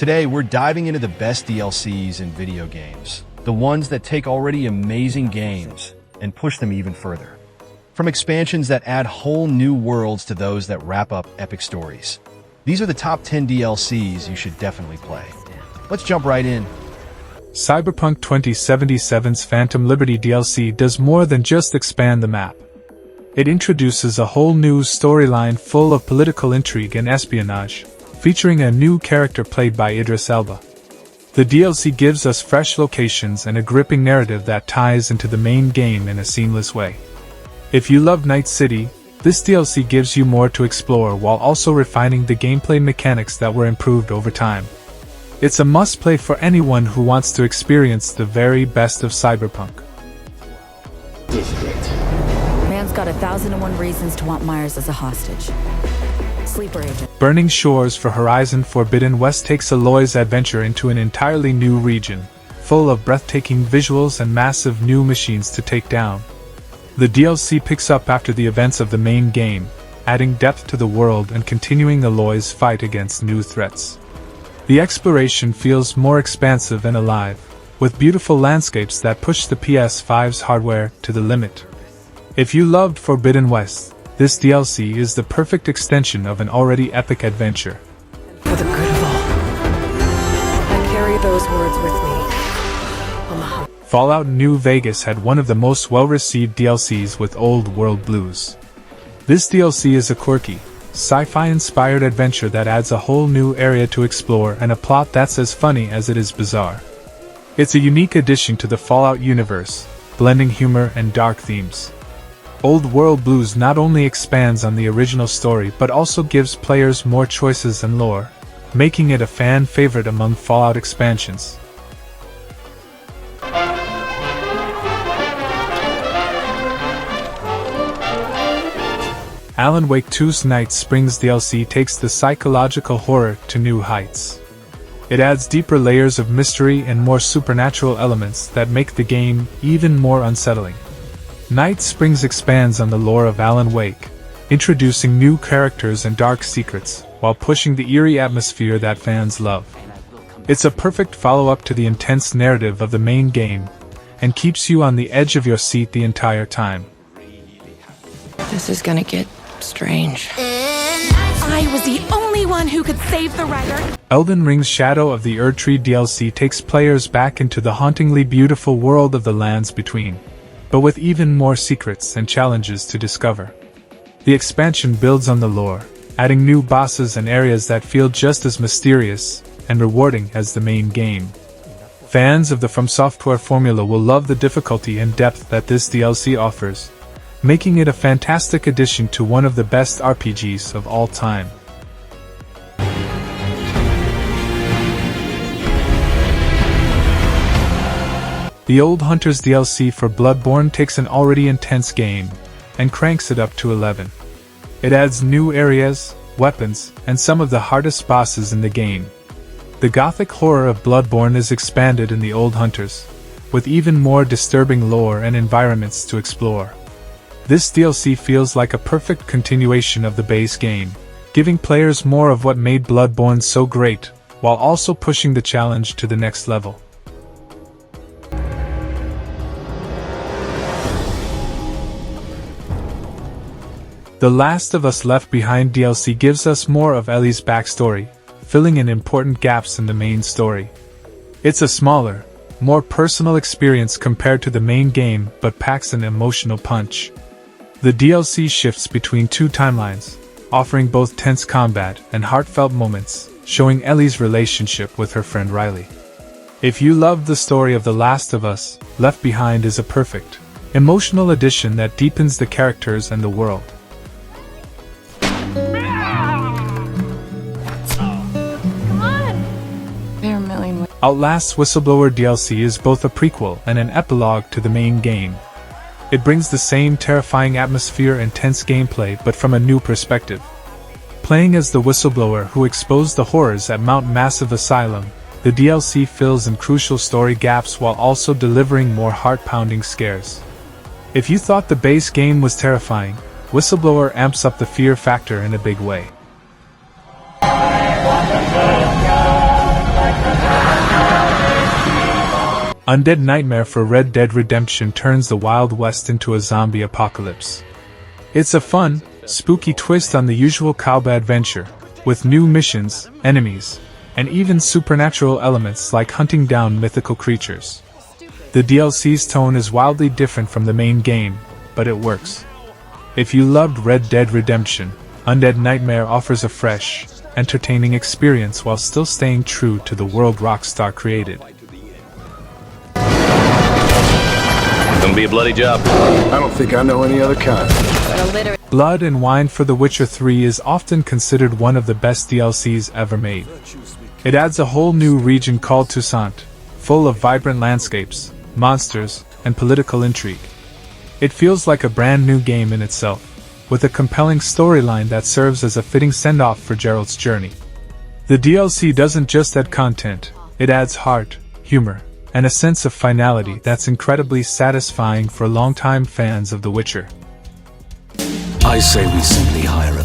Today, we're diving into the best DLCs in video games. The ones that take already amazing games and push them even further. From expansions that add whole new worlds to those that wrap up epic stories. These are the top 10 DLCs you should definitely play. Let's jump right in. Cyberpunk 2077's Phantom Liberty DLC does more than just expand the map. It introduces a whole new storyline full of political intrigue and espionage, featuring a new character played by Idris Elba. The DLC gives us fresh locations and a gripping narrative that ties into the main game in a seamless way. If you love Night City, this DLC gives you more to explore while also refining the gameplay mechanics that were improved over time. It's a must-play for anyone who wants to experience the very best of Cyberpunk. Man's got 1,001 reasons to want Myers as a hostage. Sleeper agent. Burning Shores for Horizon Forbidden West takes Aloy's adventure into an entirely new region, full of breathtaking visuals and massive new machines to take down. The DLC picks up after the events of the main game, adding depth to the world and continuing Aloy's fight against new threats. The exploration feels more expansive and alive, with beautiful landscapes that push the PS5's hardware to the limit. If you loved Forbidden West, this DLC is the perfect extension of an already epic adventure. For the good of all. I carry those words with me. On the hunt. Fallout New Vegas had one of the most well-received DLCs with Old World Blues. This DLC is a quirky, sci-fi-inspired adventure that adds a whole new area to explore and a plot that's as funny as it is bizarre. It's a unique addition to the Fallout universe, blending humor and dark themes. Old World Blues not only expands on the original story but also gives players more choices and lore, making it a fan favorite among Fallout expansions. Alan Wake 2's Night Springs DLC takes the psychological horror to new heights. It adds deeper layers of mystery and more supernatural elements that make the game even more unsettling. Night Springs expands on the lore of Alan Wake, introducing new characters and dark secrets, while pushing the eerie atmosphere that fans love. It's a perfect follow-up to the intense narrative of the main game, and keeps you on the edge of your seat the entire time. This is gonna get strange. I was the only one who could save the writer. Elden Ring's Shadow of the Erdtree DLC takes players back into the hauntingly beautiful world of the Lands Between, but with even more secrets and challenges to discover. The expansion builds on the lore, adding new bosses and areas that feel just as mysterious and rewarding as the main game. Fans of the From Software formula will love the difficulty and depth that this DLC offers, making it a fantastic addition to one of the best RPGs of all time. The Old Hunters DLC for Bloodborne takes an already intense game and cranks it up to 11. It adds new areas, weapons, and some of the hardest bosses in the game. The gothic horror of Bloodborne is expanded in the Old Hunters, with even more disturbing lore and environments to explore. This DLC feels like a perfect continuation of the base game, giving players more of what made Bloodborne so great, while also pushing the challenge to the next level. The Last of Us Left Behind DLC gives us more of Ellie's backstory, filling in important gaps in the main story. It's a smaller, more personal experience compared to the main game but packs an emotional punch. The DLC shifts between two timelines, offering both tense combat and heartfelt moments, showing Ellie's relationship with her friend Riley. If you loved the story of The Last of Us, Left Behind is a perfect, emotional addition that deepens the characters and the world. Outlast Whistleblower DLC is both a prequel and an epilogue to the main game. It brings the same terrifying atmosphere and tense gameplay but from a new perspective. Playing as the whistleblower who exposed the horrors at Mount Massive Asylum, the DLC fills in crucial story gaps while also delivering more heart-pounding scares. If you thought the base game was terrifying, Whistleblower amps up the fear factor in a big way. Undead Nightmare for Red Dead Redemption turns the Wild West into a zombie apocalypse. It's a fun, spooky twist on the usual cowboy adventure, with new missions, enemies, and even supernatural elements like hunting down mythical creatures. The DLC's tone is wildly different from the main game, but it works. If you loved Red Dead Redemption, Undead Nightmare offers a fresh, entertaining experience while still staying true to the world Rockstar created. Gonna be a bloody job. I don't think I know any other kind. Blood and Wine for The Witcher 3 is often considered one of the best DLCs ever made. It adds a whole new region called Toussaint, full of vibrant landscapes, monsters, and political intrigue. It feels like a brand new game in itself, with a compelling storyline that serves as a fitting send-off for Geralt's journey. The DLC doesn't just add content, it adds heart, humor, and a sense of finality that's incredibly satisfying for longtime fans of The Witcher. I say we simply hire